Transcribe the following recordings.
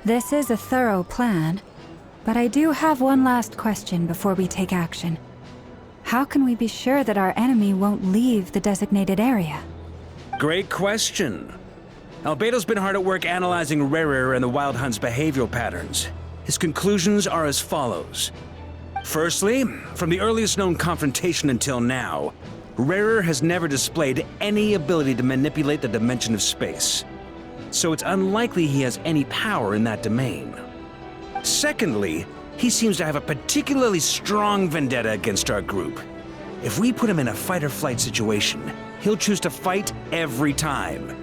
This is a thorough plan, but I do have one last question before we take action. How can we be sure that our enemy won't leave the designated area? Great question. Albedo's been hard at work analyzing Rarer and the Wild Hunt's behavioral patterns. His conclusions are as follows. Firstly, from the earliest known confrontation until now, Rarer has never displayed any ability to manipulate the dimension of space. So it's unlikely he has any power in that domain. Secondly, he seems to have a particularly strong vendetta against our group. If we put him in a fight-or-flight situation, he'll choose to fight every time.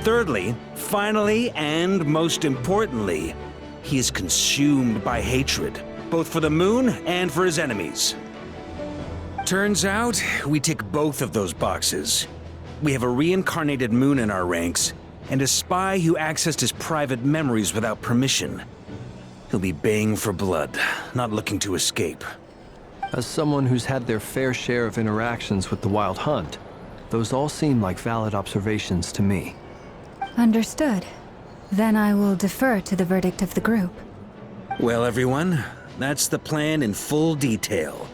Thirdly, finally, and most importantly, he is consumed by hatred, both for the moon and for his enemies. Turns out, we tick both of those boxes. We have a reincarnated moon in our ranks, and a spy who accessed his private memories without permission. He'll be baying for blood, not looking to escape. As someone who's had their fair share of interactions with the Wild Hunt, those all seem like valid observations to me. Understood. Then I will defer to the verdict of the group. Well, everyone, that's the plan in full detail.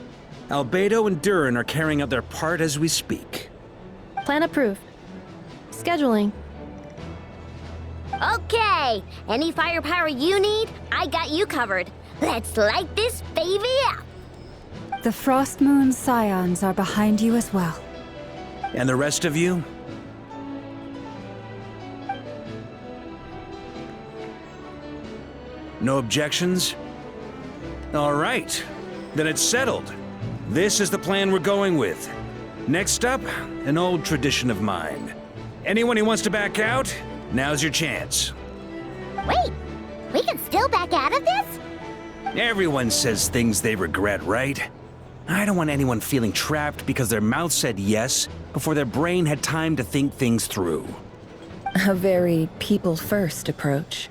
Albedo and Durin are carrying out their part as we speak. Plan approved. Scheduling. Okay, any firepower you need, I got you covered. Let's light this baby up. The Frost Moon Scions are behind you as well. And the rest of you? No objections? All right, then it's settled. This is the plan we're going with. Next up, an old tradition of mine. Anyone who wants to back out, now's your chance. Wait, we can still back out of this? Everyone says things they regret, right? I don't want anyone feeling trapped because their mouth said yes before their brain had time to think things through. A very people-first approach.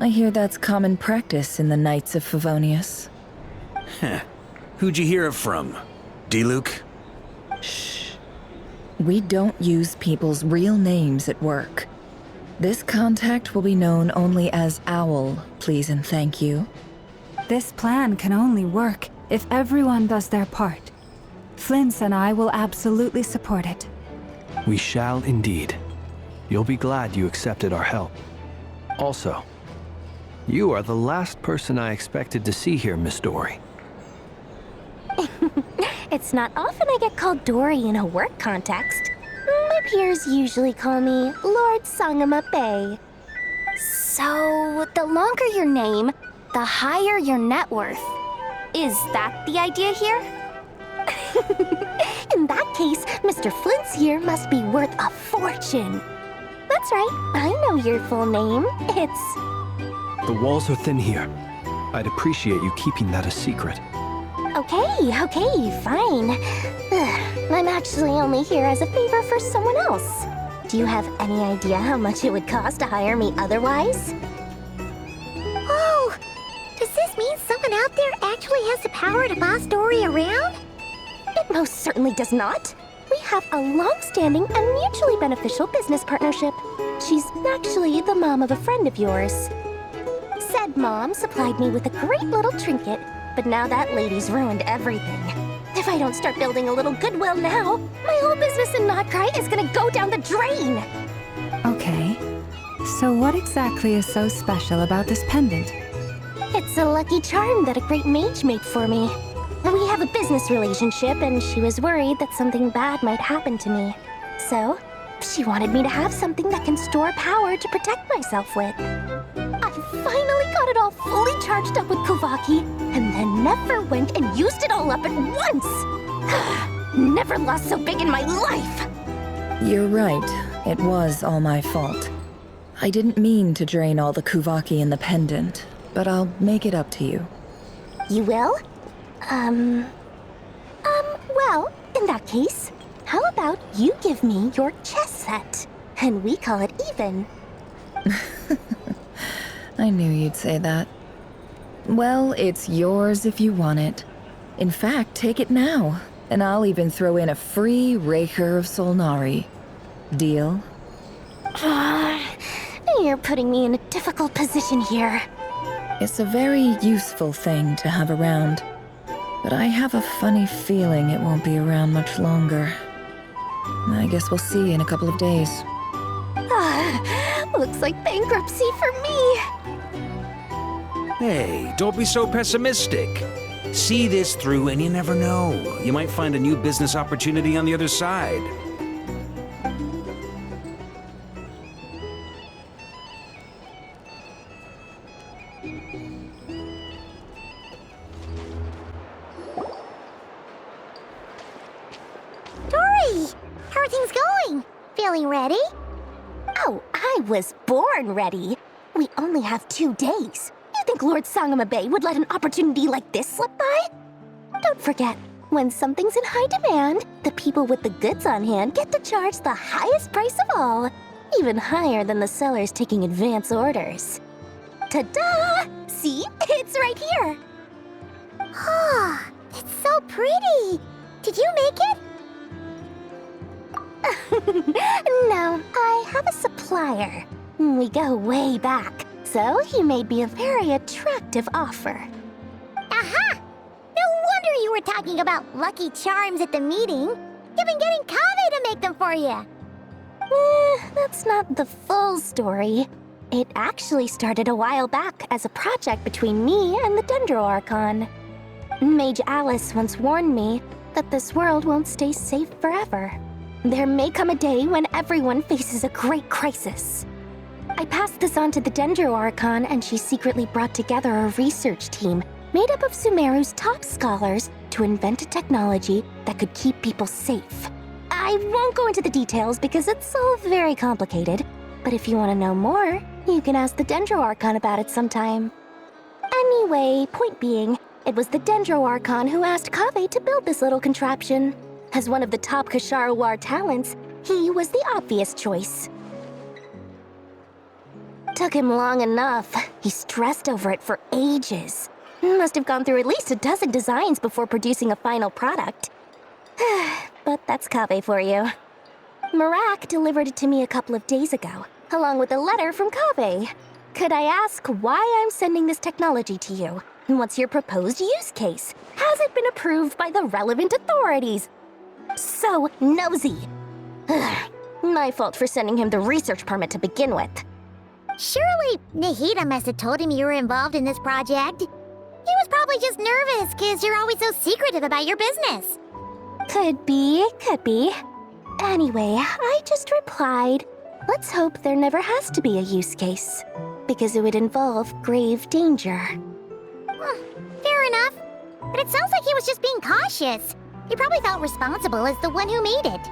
I hear that's common practice in the Knights of Favonius. Heh. Who'd you hear it from? D-Luke? Shh. We don't use people's real names at work. This contact will be known only as Owl, please and thank you. This plan can only work if everyone does their part. Flint's and I will absolutely support it. We shall indeed. You'll be glad you accepted our help. Also, you are the last person I expected to see here, Miss Dory. It's not often I get called Dory in a work context. My peers usually call me Lord Sangamabe. So, the longer your name, the higher your net worth. Is that the idea here? In that case, Mr. Flint's here must be worth a fortune. That's right, I know your full name. It's... The walls are thin here. I'd appreciate you keeping that a secret. Okay, fine. I'm actually only here as a favor for someone else. Do you have any idea how much it would cost to hire me otherwise? Oh, does this mean someone out there actually has the power to boss Dory around? It most certainly does not. We have a long-standing and mutually beneficial business partnership. She's actually the mom of a friend of yours. Said mom supplied me with a great little trinket, but now that lady's ruined everything. If I don't start building a little goodwill now, my whole business in Nord-krai is gonna go down the drain! Okay. So what exactly is so special about this pendant? It's a lucky charm that a great mage made for me. We have a business relationship, and she was worried that something bad might happen to me. So, she wanted me to have something that can store power to protect myself with. I finally got it all fully charged up with Kuvaki, and then never went and used it all up at once! Never lost so big in my life! You're right. It was all my fault. I didn't mean to drain all the Kuvaki in the pendant, but I'll make it up to you. You will? Well, in that case, how about you give me your chess set, and we call it even? I knew you'd say that. Well, it's yours if you want it. In fact, take it now, and I'll even throw in a free Raker of Solnari. Deal? You're putting me in a difficult position here. It's a very useful thing to have around, but I have a funny feeling it won't be around much longer. I guess we'll see in a couple of days. Looks like bankruptcy for me. Hey, don't be so pessimistic. See this through and you never know. You might find a new business opportunity on the other side. Dory, how are things going? Feeling ready? Oh, I was born ready. We only have 2 days. You think Lord Sangamabe would let an opportunity like this slip by? Don't forget, when something's in high demand, the people with the goods on hand get to charge the highest price of all, even higher than the sellers taking advance orders. Ta-da! See? It's right here. Oh, it's so pretty. Did you make it? No, I have a supplier. We go way back, so he made me a very attractive offer. Aha! No wonder you were talking about Lucky Charms at the meeting. You've been getting Kave to make them for you. That's not the full story. It actually started a while back as a project between me and the Dendro Archon. Mage Alice once warned me that this world won't stay safe forever. There may come a day when everyone faces a great crisis. I passed this on to the Dendro Archon, and she secretly brought together a research team made up of Sumeru's top scholars to invent a technology that could keep people safe. I won't go into the details because it's all very complicated, but if you want to know more, you can ask the Dendro Archon about it sometime. Anyway, point being, it was the Dendro Archon who asked Kave to build this little contraption. As one of the top Kashara War talents, he was the obvious choice. Took him long enough. He stressed over it for ages. Must have gone through at least a dozen designs before producing a final product. But that's Kave for you. Marak delivered it to me a couple of days ago, along with a letter from Kave. Could I ask why I'm sending this technology to you? What's your proposed use case? Has it been approved by the relevant authorities? So nosy. My fault for sending him the research permit to begin with. Surely Nahida must have told him you were involved in this project. He was probably just nervous because you're always so secretive about your business. Could be. Anyway, I just replied, let's hope there never has to be a use case, because it would involve grave danger. Fair enough. But it sounds like he was just being cautious. He probably felt responsible as the one who made it.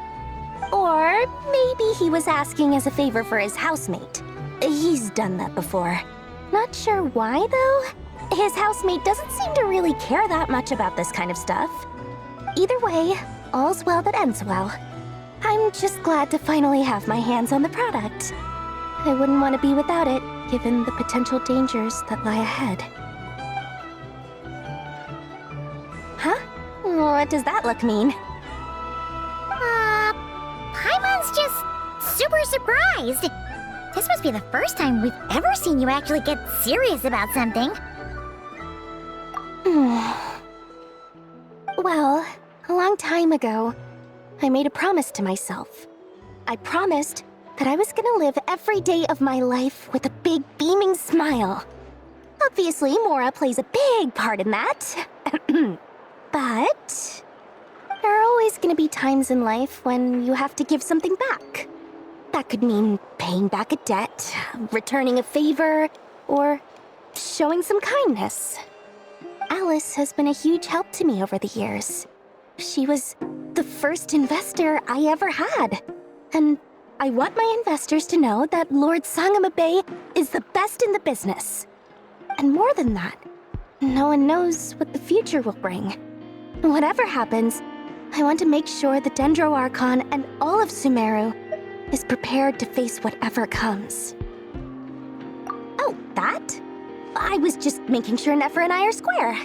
Or maybe he was asking as a favor for his housemate. He's done that before. Not sure why, though. His housemate doesn't seem to really care that much about this kind of stuff. Either way, all's well that ends well. I'm just glad to finally have my hands on the product. I wouldn't want to be without it, given the potential dangers that lie ahead. Huh? What does that look mean? Paimon's just super surprised. This must be the first time we've ever seen you actually get serious about something. Well, a long time ago, I made a promise to myself. I promised that I was gonna live every day of my life with a big beaming smile. Obviously, Mora plays a big part in that. But there are always gonna be times in life when you have to give something back. That could mean paying back a debt, returning a favor, or showing some kindness. Alice has been a huge help to me over the years. She was the first investor I ever had. And I want my investors to know that Lord Sangamabe is the best in the business. And more than that, no one knows what the future will bring. Whatever happens, I want to make sure the Dendro Archon and all of Sumeru is prepared to face whatever comes. Oh, that? I was just making sure Nefer and I are square.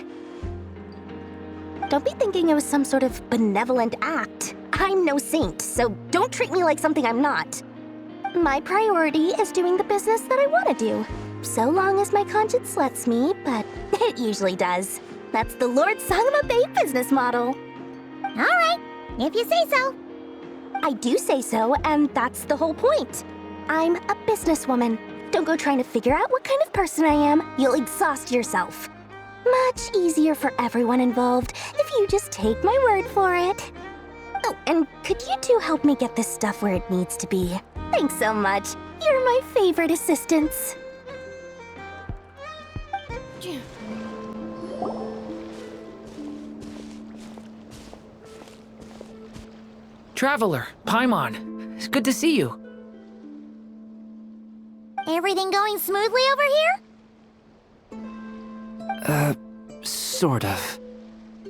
Don't be thinking it was some sort of benevolent act. I'm no saint, so don't treat me like something I'm not. My priority is doing the business that I want to do. So long as my conscience lets me, but it usually does. That's the Lord Sangama Bay business model. Alright, if you say so. I do say so, and that's the whole point. I'm a businesswoman. Don't go trying to figure out what kind of person I am. You'll exhaust yourself. Much easier for everyone involved if you just take my word for it. Oh, and could you two help me get this stuff where it needs to be? Thanks so much. You're my favorite assistants. Traveler, Paimon, it's good to see you. Everything going smoothly over here? Sort of.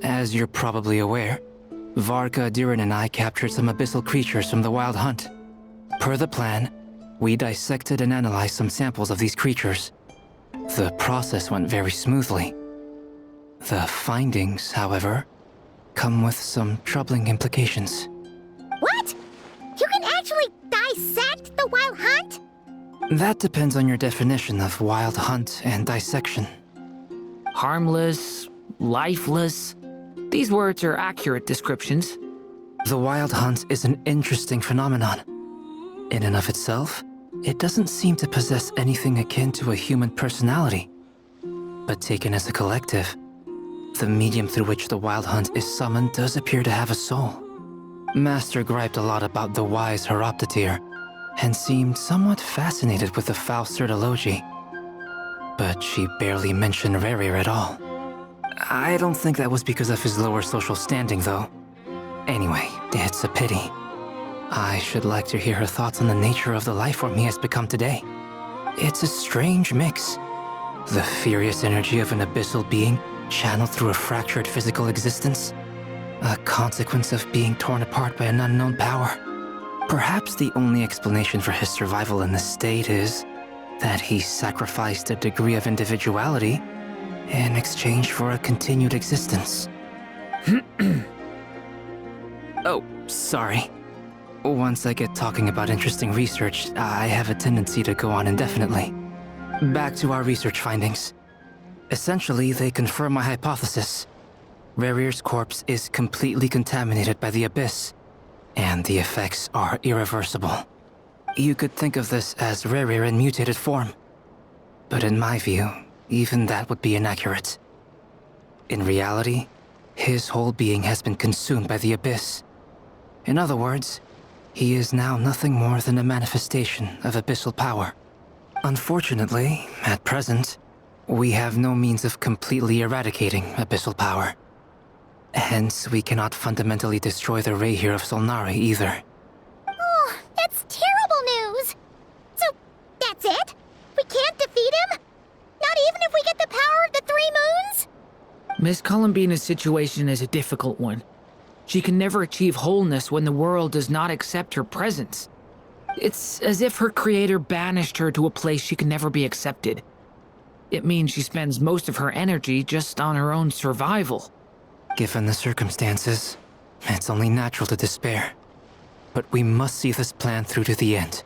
As you're probably aware, Varka, Durin, and I captured some abyssal creatures from the Wild Hunt. Per the plan, we dissected and analyzed some samples of these creatures. The process went very smoothly. The findings, however, come with some troubling implications. What? You can actually dissect the Wild Hunt? That depends on your definition of Wild Hunt and dissection. Harmless, lifeless. These words are accurate descriptions. The Wild Hunt is an interesting phenomenon. In and of itself, it doesn't seem to possess anything akin to a human personality. But taken as a collective, the medium through which the Wild Hunt is summoned does appear to have a soul. Master griped a lot about the wise Horoptetyr, and seemed somewhat fascinated with the foul Certology. But she barely mentioned Rerir at all. I don't think that was because of his lower social standing, though. Anyway, it's a pity. I should like to hear her thoughts on the nature of the life form he has become today. It's a strange mix. The furious energy of an abyssal being channeled through a fractured physical existence. A consequence of being torn apart by an unknown power. Perhaps the only explanation for his survival in this state is that he sacrificed a degree of individuality in exchange for a continued existence. Oh, sorry. Once I get talking about interesting research, I have a tendency to go on indefinitely. Back to our research findings. Essentially, they confirm my hypothesis. Rerir's corpse is completely contaminated by the Abyss, and the effects are irreversible. You could think of this as Rerir in mutated form. But in my view, even that would be inaccurate. In reality, his whole being has been consumed by the Abyss. In other words, he is now nothing more than a manifestation of abyssal power. Unfortunately, at present, we have no means of completely eradicating abyssal power. Hence, we cannot fundamentally destroy the Rerir of Solnari either. Oh, that's terrible news! So, that's it? We can't defeat him? Not even if we get the power of the Three Moons? Miss Columbina's situation is a difficult one. She can never achieve wholeness when the world does not accept her presence. It's as if her creator banished her to a place she can never be accepted. It means she spends most of her energy just on her own survival. Given the circumstances, it's only natural to despair. But we must see this plan through to the end.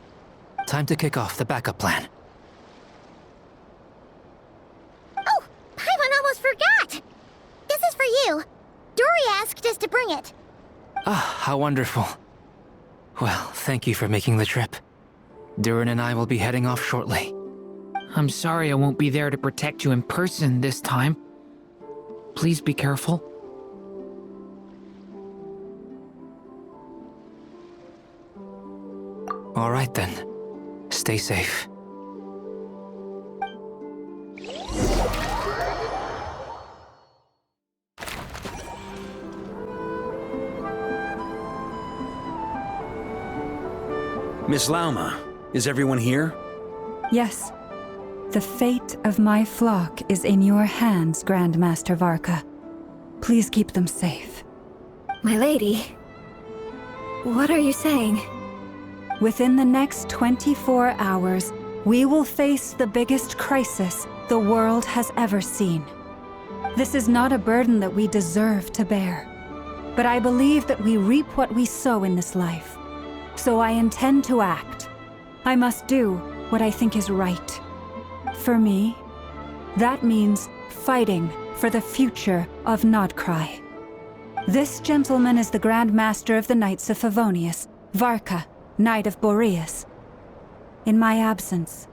Time to kick off the backup plan. Oh, Paimon almost forgot! This is for you. Dory asked us to bring it. Ah, how wonderful. Well, thank you for making the trip. Durin and I will be heading off shortly. I'm sorry I won't be there to protect you in person this time. Please be careful. All right then. Stay safe. Miss Lauma, is everyone here? Yes. The fate of my flock is in your hands, Grand Master Varka. Please keep them safe. My lady, what are you saying? Within the next 24 hours, we will face the biggest crisis the world has ever seen. This is not a burden that we deserve to bear, but I believe that we reap what we sow in this life. So I intend to act. I must do what I think is right. For me, that means fighting for the future of Nord-krai. This gentleman is the Grand Master of the Knights of Favonius, Varka, Knight of Boreas. In my absence,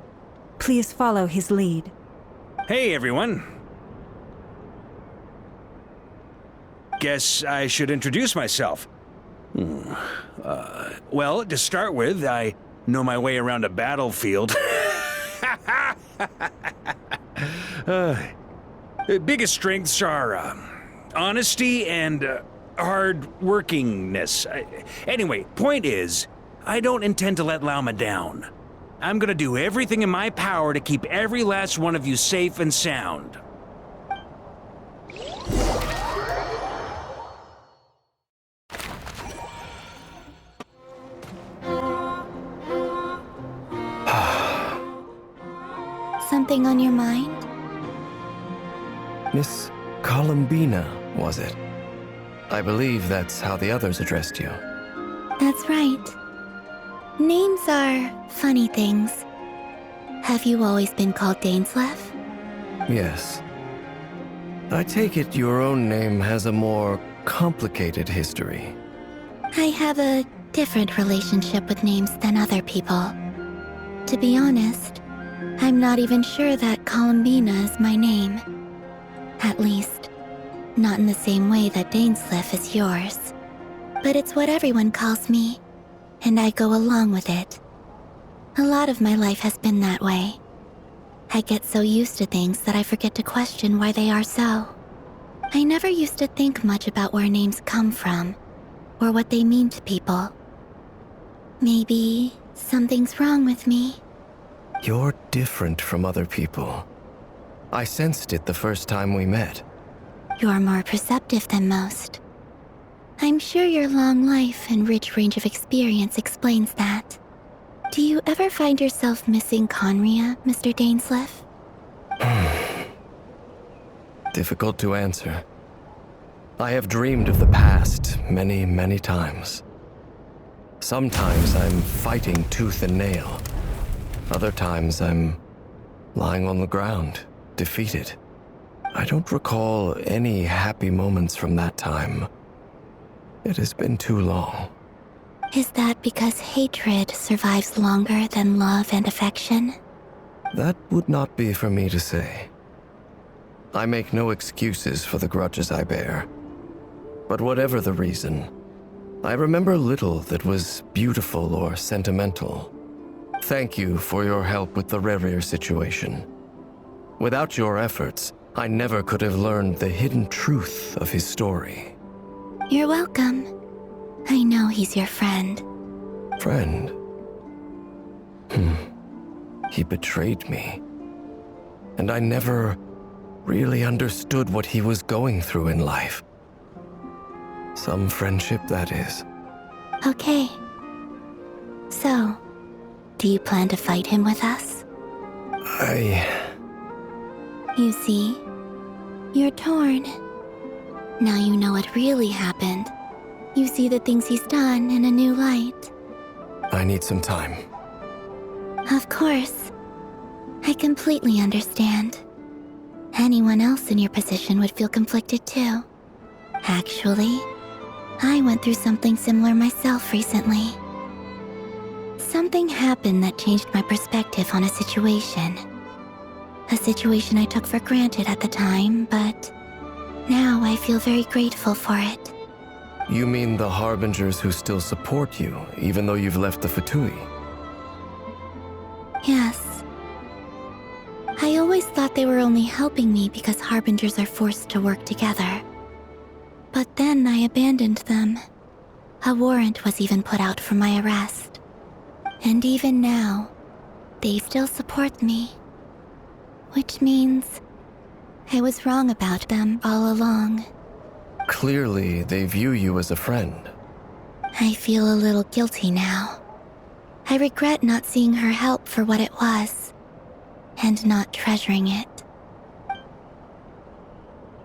please follow his lead. Hey, everyone. Guess I should introduce myself. Well, to start with, I know my way around a battlefield. Biggest strengths are honesty and hard-workingness. Anyway, point is, I don't intend to let Lauma down. I'm gonna do everything in my power to keep every last one of you safe and sound. Something on your mind? Miss Columbina, was it? I believe that's how the others addressed you. That's right. Names are funny things. Have you always been called Dainslev? Yes. I take it your own name has a more complicated history. I have a different relationship with names than other people. To be honest, I'm not even sure that Columbina is my name. At least, not in the same way that Dainslev is yours. But it's what everyone calls me, and I go along with it. A lot of my life has been that way. I get so used to things that I forget to question why they are so. I never used to think much about where names come from, or what they mean to people. Maybe something's wrong with me. You're different from other people. I sensed it the first time we met. You're more perceptive than most. I'm sure your long life and rich range of experience explains that. Do you ever find yourself missing Conria, Mr. Dainslev? Difficult to answer. I have dreamed of the past many, many times. Sometimes I'm fighting tooth and nail. Other times I'm lying on the ground, defeated. I don't recall any happy moments from that time. It has been too long. Is that because hatred survives longer than love and affection? That would not be for me to say. I make no excuses for the grudges I bear. But whatever the reason, I remember little that was beautiful or sentimental. Thank you for your help with the Rerir situation. Without your efforts, I never could have learned the hidden truth of his story. You're welcome. I know he's your friend. Friend? He betrayed me. And I never really understood what he was going through in life. Some friendship, that is. Okay. So, do you plan to fight him with us? You see, you're torn. Now you know what really happened. You see the things he's done in a new light. I need some time. Of course. I completely understand. Anyone else in your position would feel conflicted too. Actually, I went through something similar myself recently. Something happened that changed my perspective on a situation. A situation I took for granted at the time, but now I feel very grateful for it. You mean the Harbingers who still support you, even though you've left the Fatui? Yes. I always thought they were only helping me because Harbingers are forced to work together. But then I abandoned them. A warrant was even put out for my arrest. And even now, they still support me. Which means I was wrong about them all along. Clearly, they view you as a friend. I feel a little guilty now. I regret not seeing her help for what it was, and not treasuring it.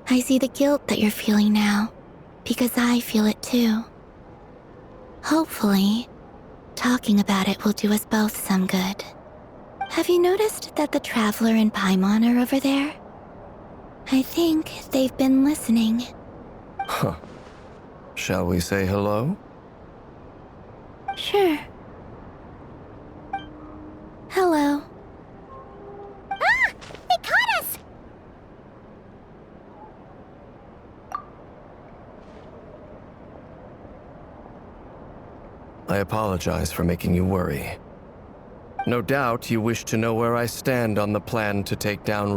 I see the guilt that you're feeling now, because I feel it too. Hopefully, talking about it will do us both some good. Have you noticed that the Traveler and Paimon are over there? I think they've been listening. Huh. Shall we say hello? Sure. Hello. Ah! They caught us! I apologize for making you worry. No doubt you wish to know where I stand on the plan to take down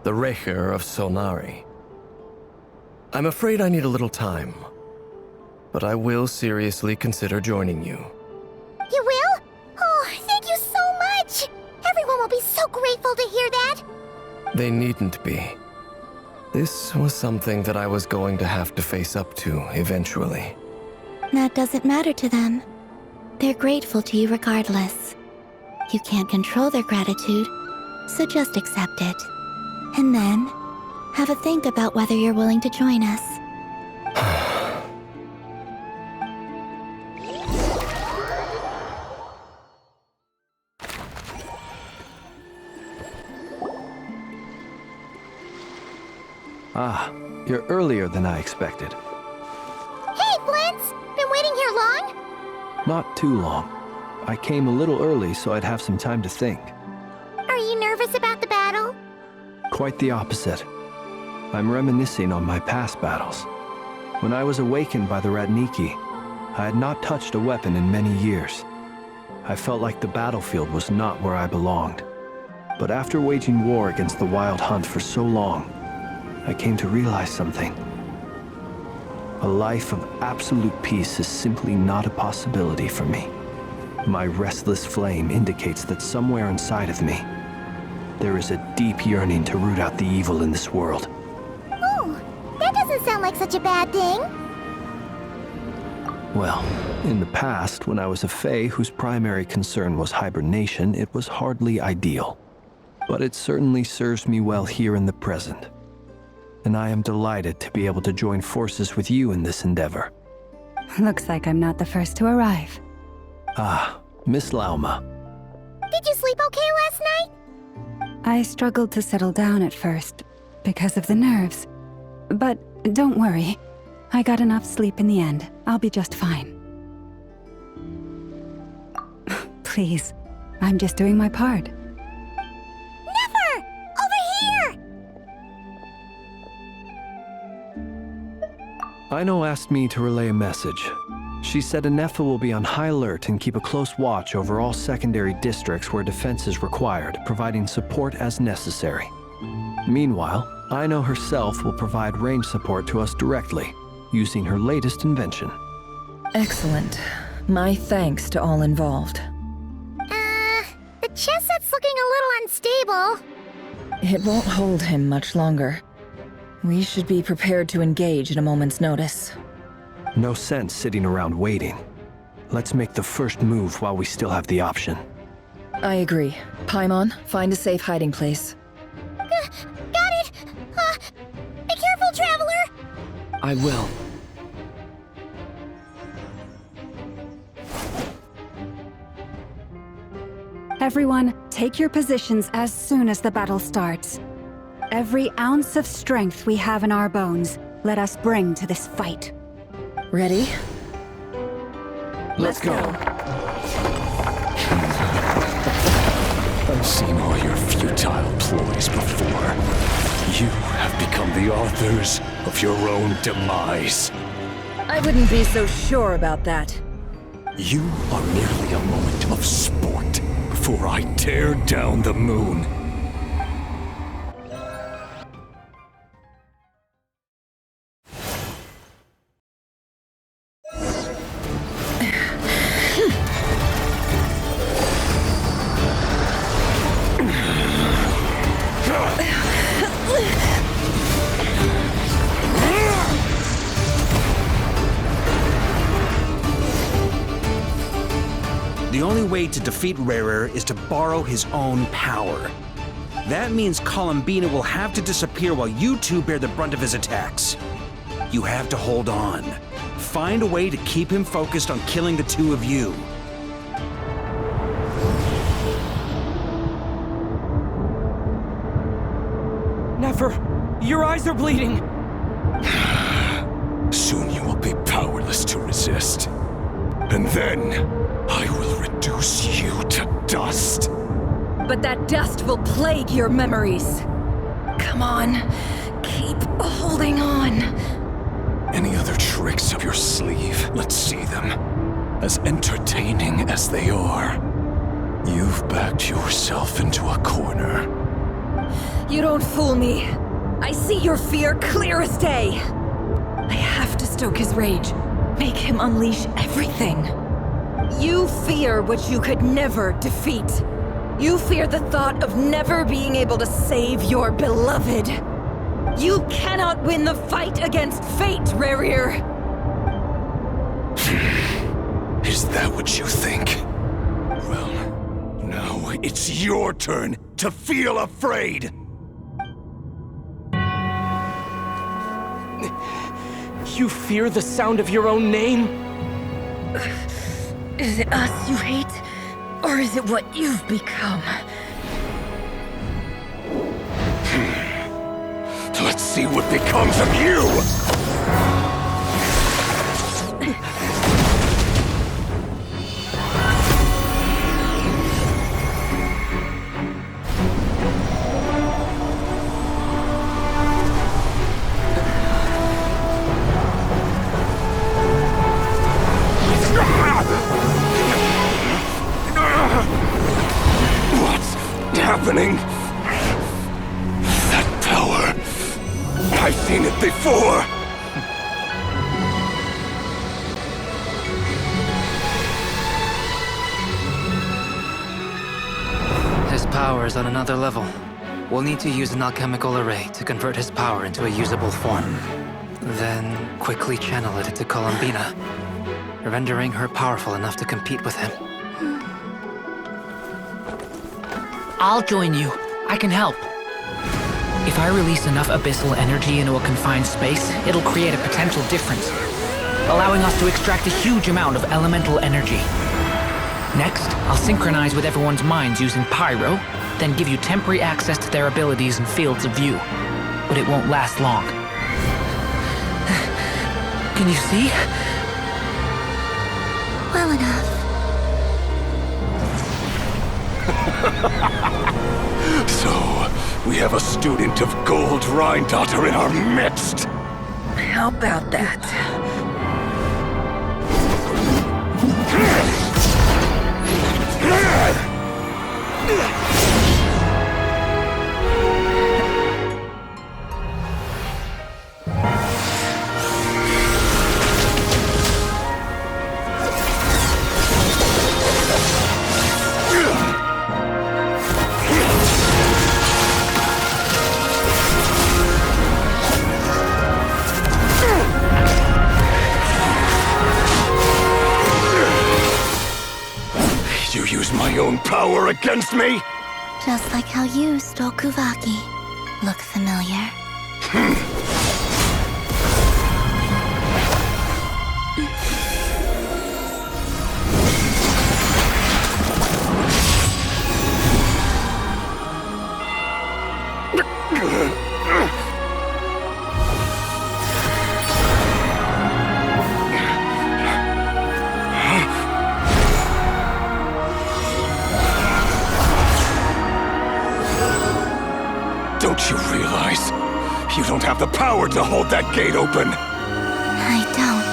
the Recher of Solnari. I'm afraid I need a little time, but I will seriously consider joining you. You will? Oh, thank you so much! Everyone will be so grateful to hear that! They needn't be. This was something that I was going to have to face up to eventually. That doesn't matter to them. They're grateful to you regardless. You can't control their gratitude, so just accept it. And then, have a think about whether you're willing to join us. Ah, you're earlier than I expected. Hey, Flint's! Been waiting here long? Not too long. I came a little early so I'd have some time to think. Are you nervous about the battle? Quite the opposite. I'm reminiscing on my past battles. When I was awakened by the Ratniki, I had not touched a weapon in many years. I felt like the battlefield was not where I belonged. But after waging war against the Wild Hunt for so long, I came to realize something. A life of absolute peace is simply not a possibility for me. My restless flame indicates that somewhere inside of me, there is a deep yearning to root out the evil in this world. Oh, that doesn't sound like such a bad thing. Well, in the past, when I was a Fae whose primary concern was hibernation, it was hardly ideal. But it certainly serves me well here in the present. And I am delighted to be able to join forces with you in this endeavor. Looks like I'm not the first to arrive. Ah, Miss Lauma. Did you sleep okay last night? I struggled to settle down at first because of the nerves. But don't worry. I got enough sleep in the end. I'll be just fine. Please, I'm just doing my part. Never! Over here! Aino asked me to relay a message. She said Anefa will be on high alert and keep a close watch over all secondary districts where defense is required, providing support as necessary. Meanwhile, Aino herself will provide range support to us directly, using her latest invention. Excellent. My thanks to all involved. The chess set's looking a little unstable. It won't hold him much longer. We should be prepared to engage at a moment's notice. No sense sitting around waiting. Let's make the first move while we still have the option. I agree. Paimon, find a safe hiding place. Got it! Be careful, Traveler! I will. Everyone, take your positions as soon as the battle starts. Every ounce of strength we have in our bones, let us bring to this fight. Ready? Let's go. I've seen all your futile ploys before. You have become the authors of your own demise. I wouldn't be so sure about that. You are merely a moment of sport before I tear down the moon. The only way to defeat Rarer is to borrow his own power. That means Columbina will have to disappear while you two bear the brunt of his attacks. You have to hold on. Find a way to keep him focused on killing the two of you. Nefer, your eyes are bleeding. Soon you will be powerless to resist. And then, I will reduce you to dust. But that dust will plague your memories. Come on, keep holding on. Any other tricks up your sleeve? Let's see them. As entertaining as they are, you've backed yourself into a corner. You don't fool me. I see your fear clear as day. I have to stoke his rage. Make him unleash everything. You fear what you could never defeat. You fear the thought of never being able to save your beloved. You cannot win the fight against fate, Rerir. Is that what you think? Well, now it's your turn to feel afraid! You fear the sound of your own name? Is it us you hate? Or is it what you've become? Let's see what becomes of you! Happening? That power. I've seen it before. His power is on another level. We'll need to use an alchemical array to convert his power into a usable form. Then quickly channel it into Columbina, rendering her powerful enough to compete with him. I'll join you. I can help. If I release enough abyssal energy into a confined space, it'll create a potential difference, allowing us to extract a huge amount of elemental energy. Next, I'll synchronize with everyone's minds using Pyro, then give you temporary access to their abilities and fields of view. But it won't last long. Can you see? Well enough. So, we have a student of Gold Rheindotter in our midst. How about that? You use my own power against me? Just like how you stole Kuvaki. Look familiar? Don't you realize? You don't have the power to hold that gate open! I don't,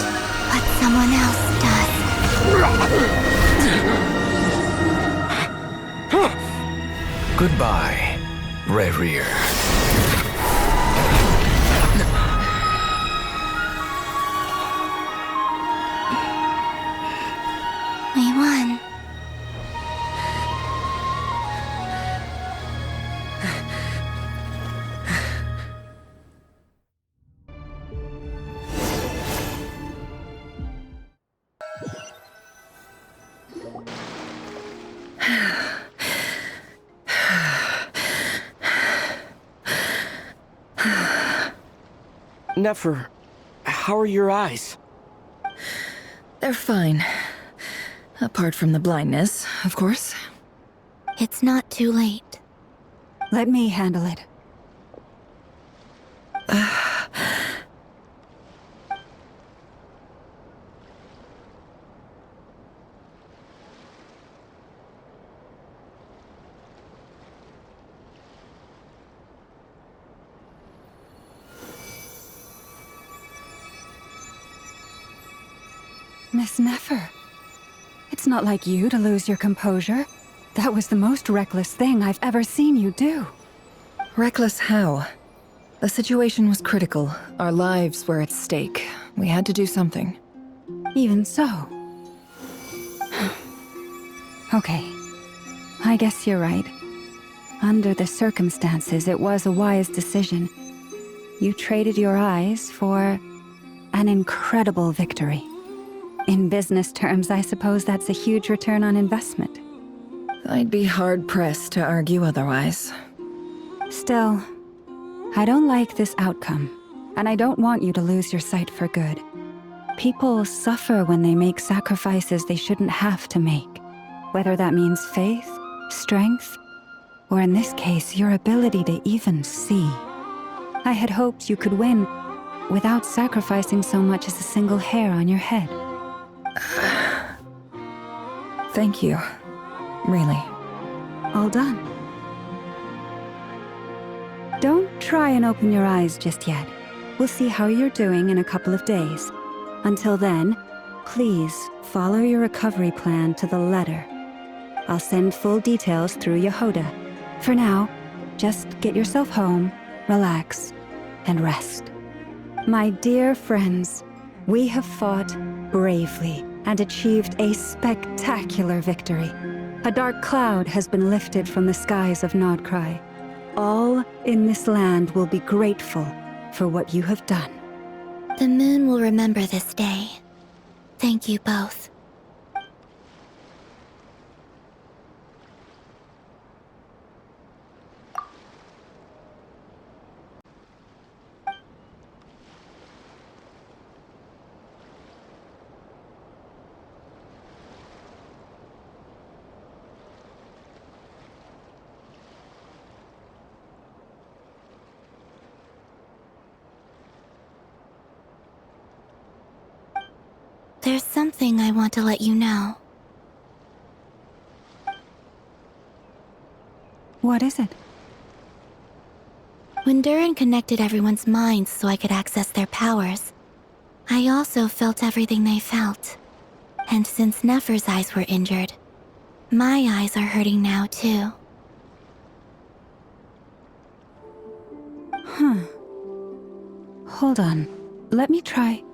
but someone else does. Goodbye, Rerir. We won. Nefer, how are your eyes? They're fine. Apart from the blindness, of course. It's not too late. Let me handle it. Miss Nefer, it's not like you to lose your composure. That was the most reckless thing I've ever seen you do. Reckless how? The situation was critical. Our lives were at stake. We had to do something. Even so. Okay. I guess you're right. Under the circumstances, it was a wise decision. You traded your eyes for an incredible victory. In business terms, I suppose that's a huge return on investment. I'd be hard-pressed to argue otherwise. Still, I don't like this outcome, and I don't want you to lose your sight for good. People suffer when they make sacrifices they shouldn't have to make, whether that means faith, strength, or in this case, your ability to even see. I had hoped you could win without sacrificing so much as a single hair on your head. Thank you. Really. All done. Don't try and open your eyes just yet. We'll see how you're doing in a couple of days. Until then, please follow your recovery plan to the letter. I'll send full details through Yehoda. For now, just get yourself home, relax, and rest. My dear friends, we have fought bravely and achieved a spectacular victory. A dark cloud has been lifted from the skies of Nord-krai. All in this land will be grateful for what you have done. The moon will remember this day. Thank you both. There's something I want to let you know. What is it? When Durin connected everyone's minds so I could access their powers, I also felt everything they felt. And since Nefer's eyes were injured, my eyes are hurting now too. Huh. Hold on. Let me try.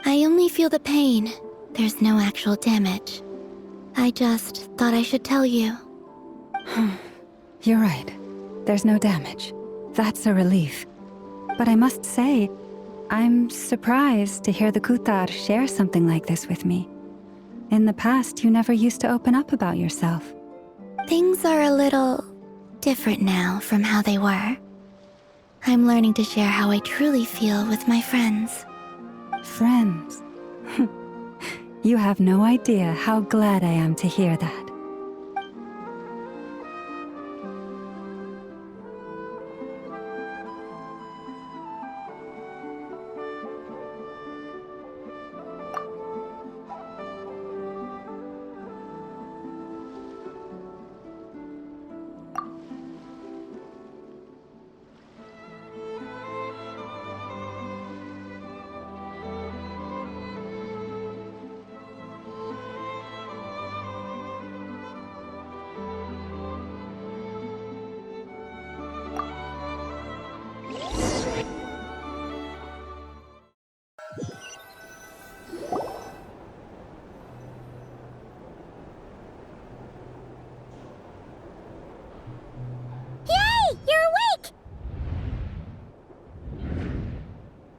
I only feel the pain. There's no actual damage. I just thought I should tell you. You're right. There's no damage. That's a relief. But I must say, I'm surprised to hear the Kutar share something like this with me. In the past, you never used to open up about yourself. Things are a little different now from how they were. I'm learning to share how I truly feel with my friends. Friends? You have no idea how glad I am to hear that.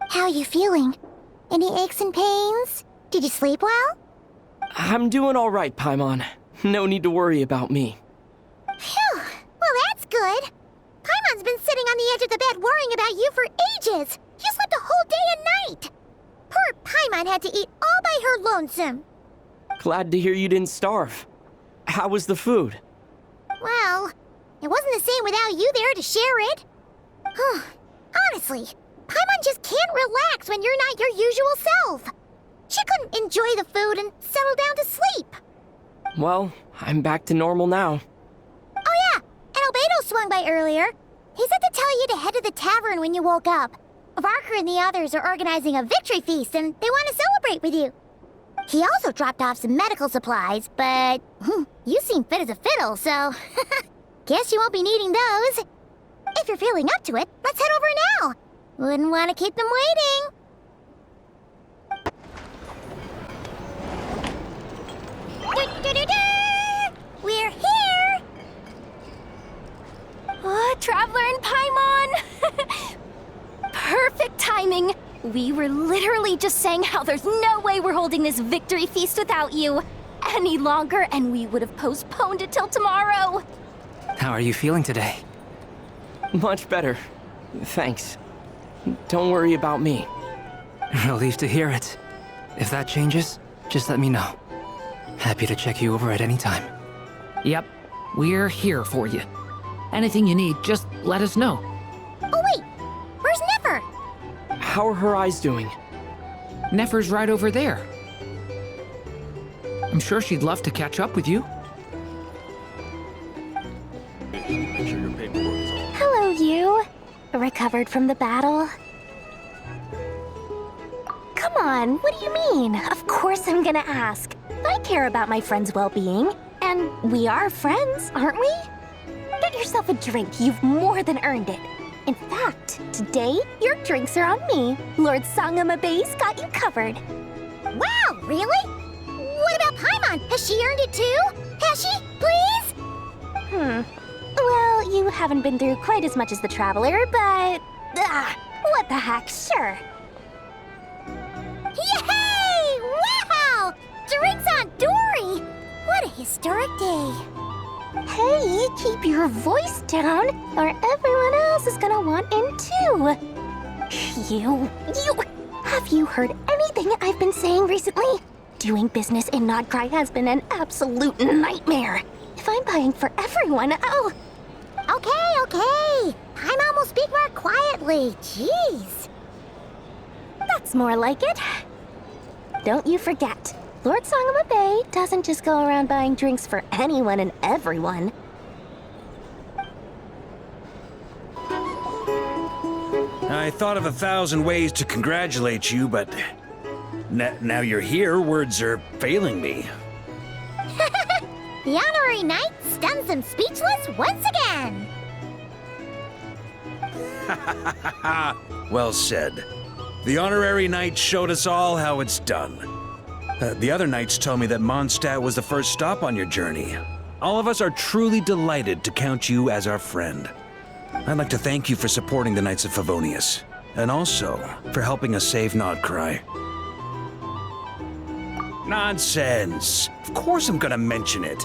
How are you feeling? Any aches and pains? Did you sleep well? I'm doing all right, Paimon. No need to worry about me. Phew! Well, that's good. Paimon's been sitting on the edge of the bed worrying about you for ages. You slept a whole day and night. Poor Paimon had to eat all by her lonesome. Glad to hear you didn't starve. How was the food? Well, it wasn't the same without you there to share it. Honestly, Paimon just can't relax when you're not your usual self. She couldn't enjoy the food and settle down to sleep. Well, I'm back to normal now. Oh yeah, and Albedo swung by earlier. He said to tell you to head to the tavern when you woke up. Varker and the others are organizing a victory feast and they want to celebrate with you. He also dropped off some medical supplies, but you seem fit as a fiddle, so guess you won't be needing those. If you're feeling up to it, let's head over now. Wouldn't want to keep them waiting. We're here! Oh, Traveler and Paimon! Perfect timing! We were literally just saying how there's no way we're holding this victory feast without you any longer, and we would have postponed it till tomorrow. How are you feeling today? Much better. Thanks. Don't worry about me. Relieved to hear it. If that changes, just let me know. Happy to check you over at any time. Yep, we're here for you. Anything you need, just let us know. Oh wait, where's Nefer? How are her eyes doing? Nefer's right over there. I'm sure she'd love to catch up with you. Hello, you. Recovered from the battle? Come on, what do you mean? Of course I'm gonna ask. I care about my friend's well-being. And we are friends, aren't we? Get yourself a drink. You've more than earned it. In fact, today, your drinks are on me. Lord Sangamabe's got you covered. Wow, really? What about Paimon? Has she earned it too? Has she? Please? Well, you haven't been through quite as much as the Traveler, but... what the heck, sure. Yay! Wow! Drinks on Dory! What a historic day. Hey, keep your voice down, or everyone else is gonna want in too. Have you heard anything I've been saying recently? Doing business in Nord-krai has been an absolute nightmare. If I'm buying for everyone, oh... Okay. Paimon will speak more quietly. Jeez. That's more like it. Don't you forget, Lord Sangamabe doesn't just go around buying drinks for anyone and everyone. I thought of 1,000 ways to congratulate you, but now you're here, words are failing me. The honorary knight stuns them speechless once again. Well said. The honorary knight showed us all how it's done. The other knights tell me that Mondstadt was the first stop on your journey. All of us are truly delighted to count you as our friend. I'd like to thank you for supporting the Knights of Favonius, and also for helping us save Nord-krai. Nonsense! Of course I'm gonna mention it.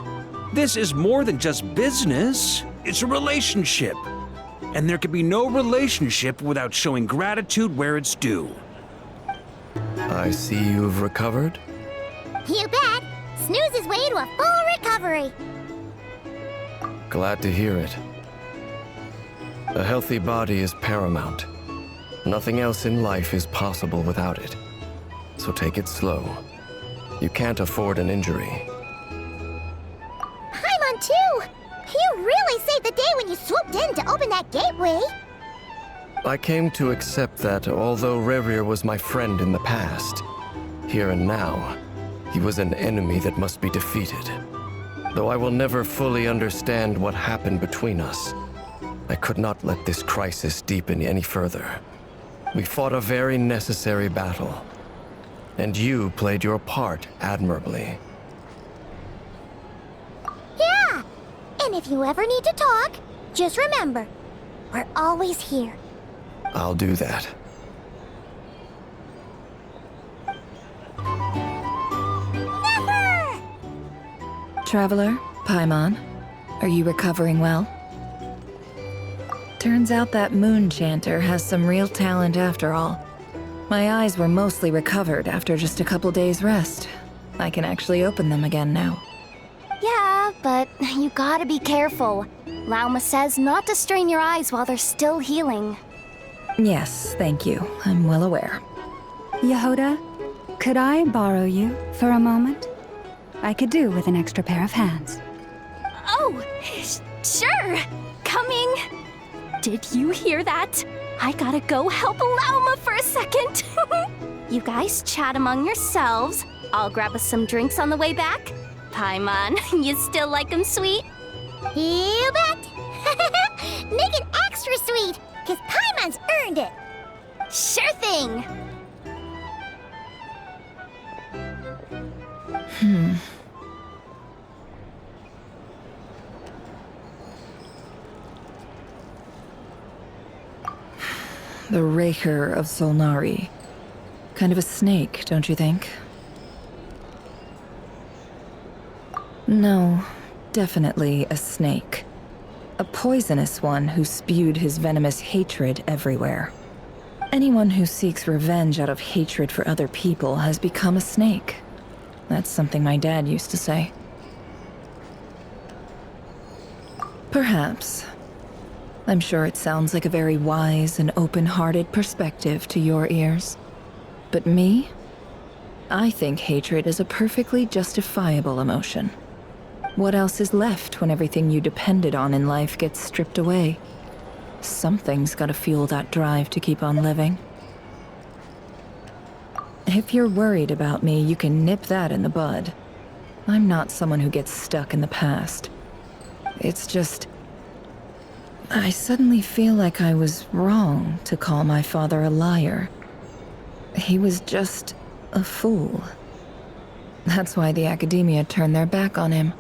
This is more than just business. It's a relationship. And there can be no relationship without showing gratitude where it's due. I see you've recovered. You bet. Snooze his way to a full recovery. Glad to hear it. A healthy body is paramount. Nothing else in life is possible without it. So take it slow. You can't afford an injury. Paimon too! You really saved the day when you swooped in to open that gateway. I came to accept that although Rerir was my friend in the past, here and now, he was an enemy that must be defeated. Though I will never fully understand what happened between us, I could not let this crisis deepen any further. We fought a very necessary battle, and you played your part admirably. Yeah! And if you ever need to talk, just remember, we're always here. I'll do that. Never! Traveler, Paimon, are you recovering well? Turns out that moon chanter has some real talent after all. My eyes were mostly recovered after just a couple days' rest. I can actually open them again now. Yeah, but you gotta be careful. Lauma says not to strain your eyes while they're still healing. Yes, thank you. I'm well aware. Yehoda, could I borrow you for a moment? I could do with an extra pair of hands. Oh, sure. Coming. Did you hear that? I gotta go help Lauma for a second. You guys chat among yourselves. I'll grab us some drinks on the way back. Paimon, you still like 'em sweet? You bet! Make it extra sweet, because Paimon's earned it! Sure thing! The Raker of Solnari. Kind of a snake, don't you think? No, definitely a snake. A poisonous one who spewed his venomous hatred everywhere. Anyone who seeks revenge out of hatred for other people has become a snake. That's something my dad used to say. Perhaps. I'm sure it sounds like a very wise and open-hearted perspective to your ears. But me? I think hatred is a perfectly justifiable emotion. What else is left when everything you depended on in life gets stripped away? Something's gotta fuel that drive to keep on living. If you're worried about me, you can nip that in the bud. I'm not someone who gets stuck in the past. It's just... I suddenly feel like I was wrong to call my father a liar. He was just a fool. That's why the Academia turned their back on him,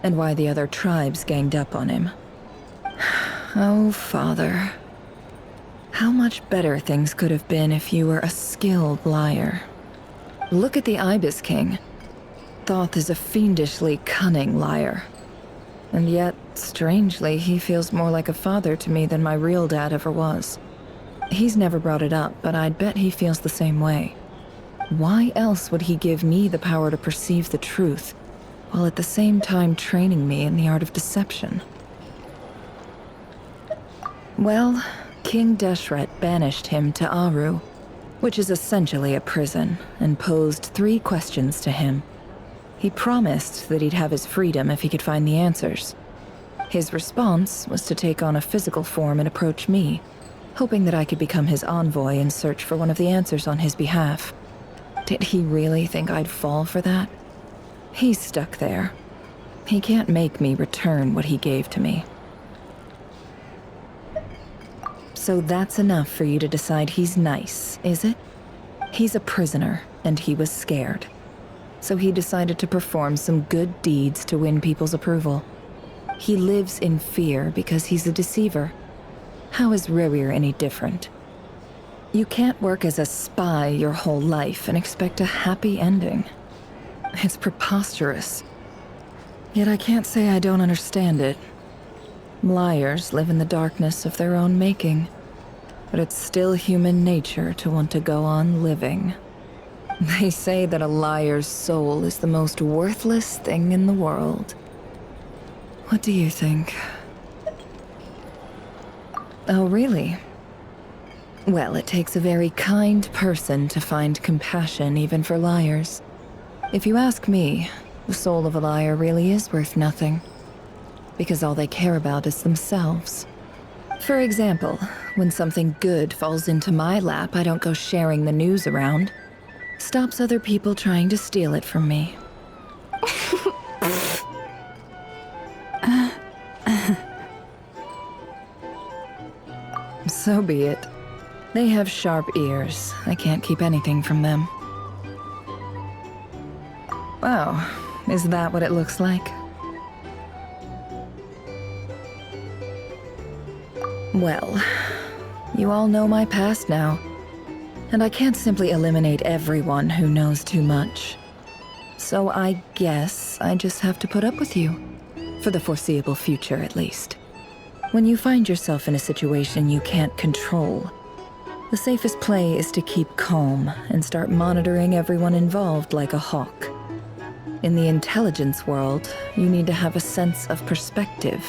and why the other tribes ganged up on him. Oh, Father. How much better things could have been if you were a skilled liar. Look at the Ibis King. Thoth is a fiendishly cunning liar. And yet, strangely, he feels more like a father to me than my real dad ever was. He's never brought it up, but I'd bet he feels the same way. Why else would he give me the power to perceive the truth, while at the same time training me in the art of deception? Well, King Deshret banished him to Aru, which is essentially a prison, and posed 3 questions to him. He promised that he'd have his freedom if he could find the answers. His response was to take on a physical form and approach me, hoping that I could become his envoy and search for one of the answers on his behalf. Did he really think I'd fall for that? He's stuck there. He can't make me return what he gave to me. So that's enough for you to decide he's nice, is it? He's a prisoner, and he was scared. So he decided to perform some good deeds to win people's approval. He lives in fear because he's a deceiver. How is Rerir any different? You can't work as a spy your whole life and expect a happy ending. It's preposterous. Yet I can't say I don't understand it. Liars live in the darkness of their own making, but it's still human nature to want to go on living. They say that a liar's soul is the most worthless thing in the world. What do you think? Oh, really? Well, it takes a very kind person to find compassion even for liars. If you ask me, the soul of a liar really is worth nothing, because all they care about is themselves. For example, when something good falls into my lap, I don't go sharing the news around. Stops other people trying to steal it from me. So be it. They have sharp ears. I can't keep anything from them. Oh, is that what it looks like? Well, you all know my past now. And I can't simply eliminate everyone who knows too much. So I guess I just have to put up with you. For the foreseeable future, at least. When you find yourself in a situation you can't control, the safest play is to keep calm and start monitoring everyone involved like a hawk. In the intelligence world, you need to have a sense of perspective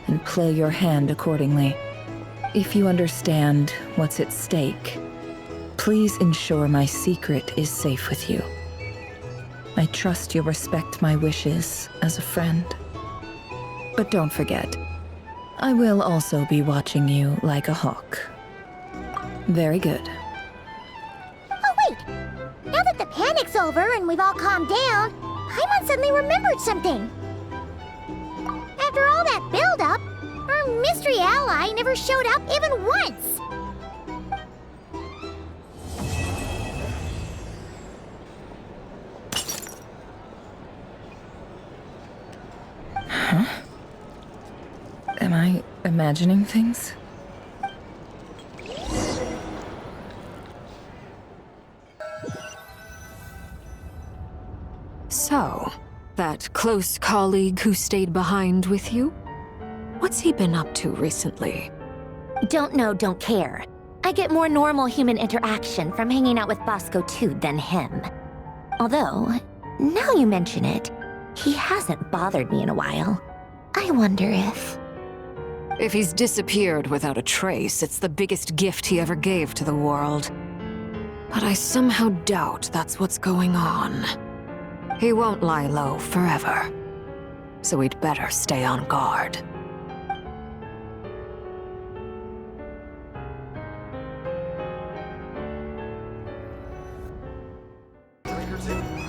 and play your hand accordingly. If you understand what's at stake, please ensure my secret is safe with you. I trust you'll respect my wishes as a friend. But don't forget, I will also be watching you like a hawk. Very good. Oh wait! Now that the panic's over and we've all calmed down, Paimon suddenly remembered something. After all that build-up, our mystery ally never showed up even once! Huh? Am I imagining things? So, that close colleague who stayed behind with you? What's he been up to recently? Don't know, don't care. I get more normal human interaction from hanging out with Bosco too than him. Although, now you mention it, he hasn't bothered me in a while. I wonder if... If he's disappeared without a trace, it's the biggest gift he ever gave to the world. But I somehow doubt that's what's going on. He won't lie low forever. So we'd better stay on guard.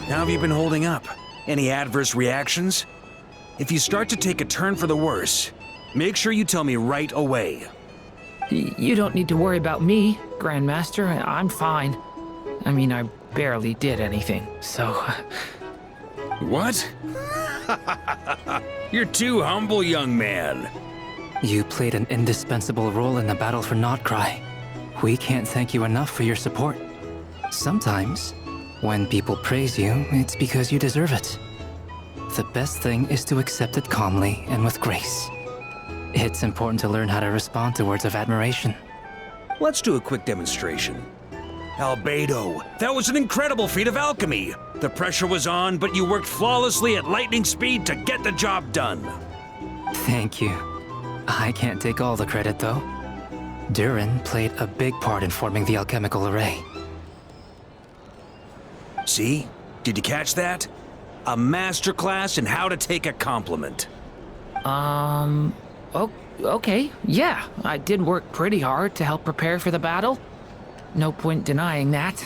How have you been holding up? Any adverse reactions? If you start to take a turn for the worse, make sure you tell me right away. You don't need to worry about me, Grandmaster. I'm fine. I mean, I barely did anything, so... What? You're too humble, young man. You played an indispensable role in the battle for Nord-krai. We can't thank you enough for your support. Sometimes, when people praise you, it's because you deserve it. The best thing is to accept it calmly and with grace. It's important to learn how to respond to words of admiration. Let's do a quick demonstration. Albedo, that was an incredible feat of alchemy. The pressure was on, but you worked flawlessly at lightning speed to get the job done. Thank you. I can't take all the credit, though. Durin played a big part in forming the alchemical array. See? Did you catch that? A masterclass in how to take a compliment. Okay, yeah. I did work pretty hard to help prepare for the battle. No point denying that.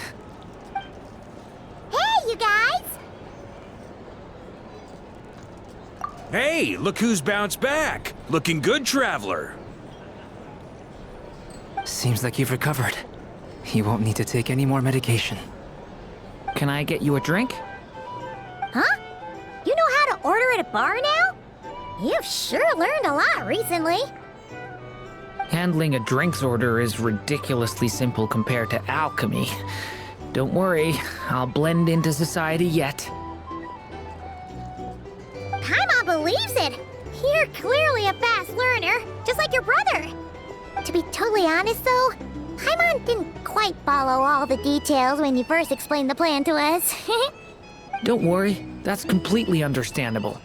Hey, you guys! Hey, look who's bounced back. Looking good, traveler. Seems like you've recovered. You won't need to take any more medication. Can I get you a drink? Huh? You know how to order at a bar now? You've sure learned a lot recently. Handling a drinks order is ridiculously simple compared to alchemy. Don't worry, I'll blend into society yet. Paimon believes it! You're clearly a fast learner, just like your brother. To be totally honest though, Paimon didn't quite follow all the details when you first explained the plan to us. Don't worry, that's completely understandable.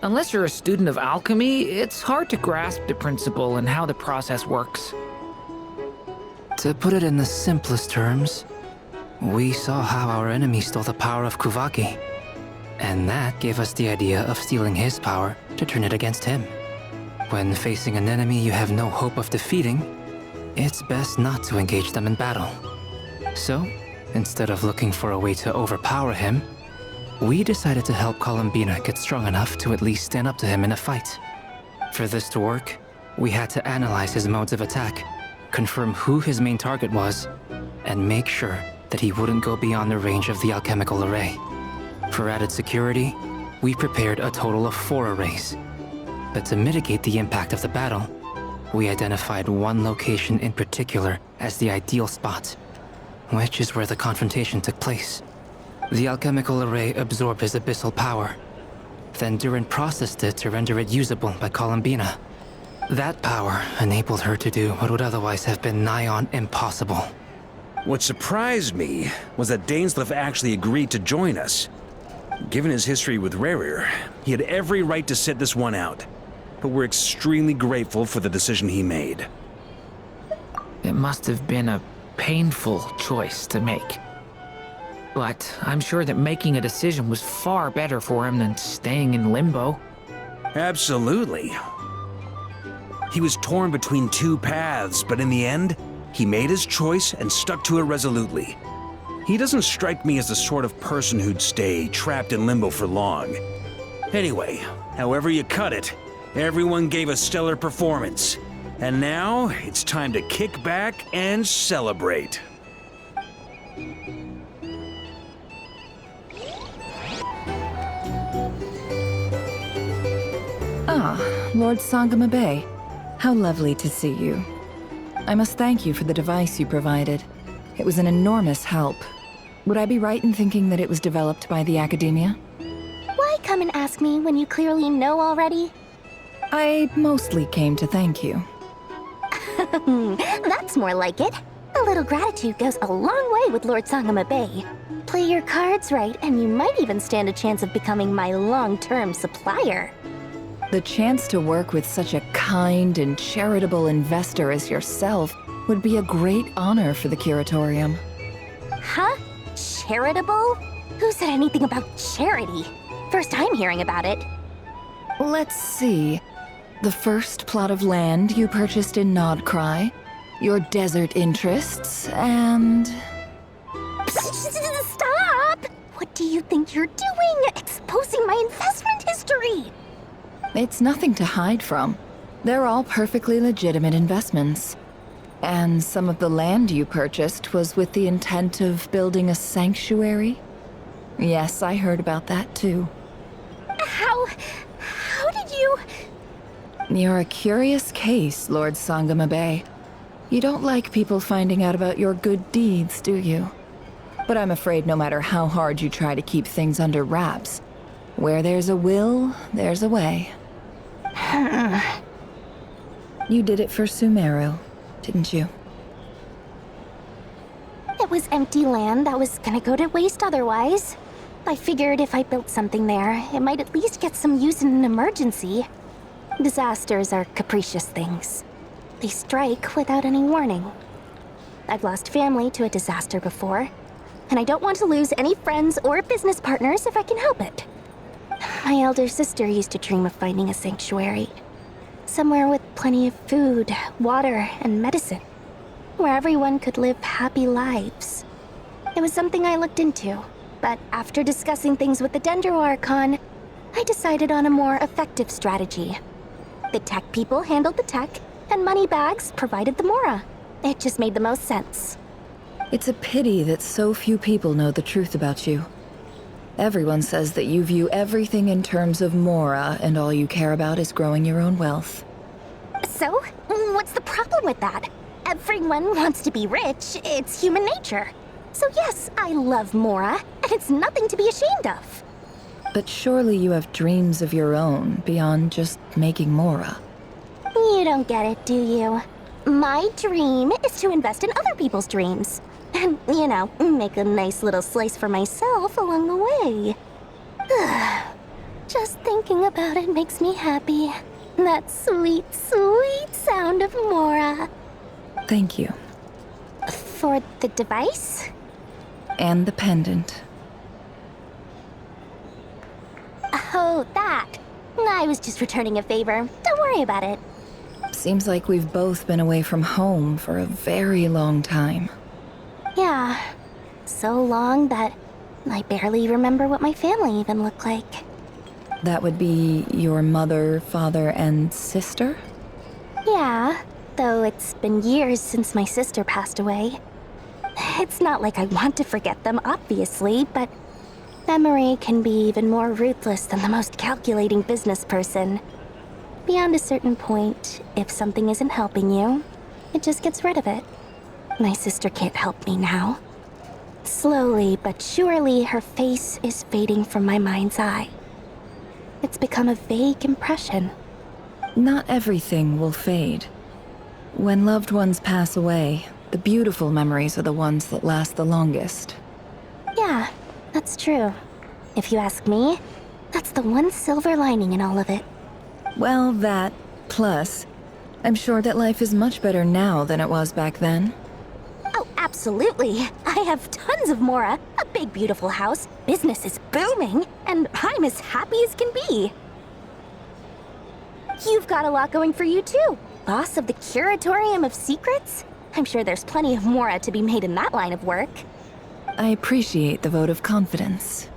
Unless you're a student of alchemy, it's hard to grasp the principle and how the process works. To put it in the simplest terms, we saw how our enemy stole the power of Kuvaki. And that gave us the idea of stealing his power to turn it against him. When facing an enemy you have no hope of defeating, it's best not to engage them in battle. So, instead of looking for a way to overpower him, we decided to help Columbina get strong enough to at least stand up to him in a fight. For this to work, we had to analyze his modes of attack, confirm who his main target was, and make sure that he wouldn't go beyond the range of the alchemical array. For added security, we prepared a total of 4 arrays. But to mitigate the impact of the battle, we identified one location in particular as the ideal spot, which is where the confrontation took place. The alchemical array absorbed his abyssal power. Then Durin processed it to render it usable by Columbina. That power enabled her to do what would otherwise have been nigh on impossible. What surprised me was that Dainsleif actually agreed to join us. Given his history with Rerir, he had every right to sit this one out. But we're extremely grateful for the decision he made. it must have been a painful choice to make. But I'm sure that making a decision was far better for him than staying in limbo. Absolutely. He was torn between two paths, but in the end, he made his choice and stuck to it resolutely. He doesn't strike me as the sort of person who'd stay trapped in limbo for long. Anyway, however you cut it, everyone gave a stellar performance. And now, it's time to kick back and celebrate. Ah, Lord Sangama Bay. How lovely to see you. I must thank you for the device you provided. It was an enormous help. Would I be right in thinking that it was developed by the Academia? Why come and ask me when you clearly know already? I mostly came to thank you. That's more like it. A little gratitude goes a long way with Lord Sangama Bay. Play your cards right, and you might even stand a chance of becoming my long-term supplier. The chance to work with such a kind and charitable investor as yourself would be a great honor for the Curatorium. Huh? Charitable? Who said anything about charity? First time hearing about it. Let's see. The first plot of land you purchased in Nord-krai, your desert interests, and... Stop! What do you think you're doing? Exposing my investment history! It's nothing to hide from. They're all perfectly legitimate investments. And some of the land you purchased was with the intent of building a sanctuary? Yes, I heard about that too. How did you... You're a curious case, Lord Sangama Bay. You don't like people finding out about your good deeds, do you? But I'm afraid no matter how hard you try to keep things under wraps, where there's a will, there's a way. You did it for Sumeru, didn't you? It was empty land that was gonna go to waste otherwise. I figured if I built something there, it might at least get some use in an emergency. Disasters are capricious things. They strike without any warning. I've lost family to a disaster before, and I don't want to lose any friends or business partners if I can help it. My elder sister used to dream of finding a sanctuary. Somewhere with plenty of food, water, and medicine. Where everyone could live happy lives. It was something I looked into, but after discussing things with the Dendro Archon, I decided on a more effective strategy. The tech people handled the tech, and Moneybags provided the Mora. It just made the most sense. It's a pity that so few people know the truth about you. Everyone says that you view everything in terms of Mora, and all you care about is growing your own wealth. So, what's the problem with that? Everyone wants to be rich, it's human nature. So yes, I love Mora, and it's nothing to be ashamed of. But surely you have dreams of your own, beyond just making Mora. You don't get it, do you? My dream is to invest in other people's dreams. And, you know, make a nice little slice for myself along the way. Just thinking about it makes me happy. That sweet, sweet sound of Mora. Thank you. For the device? And the pendant. Oh, that. I was just returning a favor. Don't worry about it. Seems like we've both been away from home for a very long time. Yeah. So long that I barely remember what my family even looked like. That would be your mother, father, and sister? Yeah, though it's been years since my sister passed away. It's not like I want to forget them, obviously, but memory can be even more ruthless than the most calculating business person. Beyond a certain point, if something isn't helping you, it just gets rid of it. My sister can't help me now. Slowly but surely, her face is fading from my mind's eye. It's become a vague impression. Not everything will fade. When loved ones pass away, the beautiful memories are the ones that last the longest. Yeah, that's true. If you ask me, that's the one silver lining in all of it. Well, that, plus, I'm sure that life is much better now than it was back then. Oh, absolutely. I have tons of Mora, a big beautiful house, business is booming, and I'm as happy as can be. You've got a lot going for you too. Boss of the Curatorium of Secrets? I'm sure there's plenty of Mora to be made in that line of work. I appreciate the vote of confidence.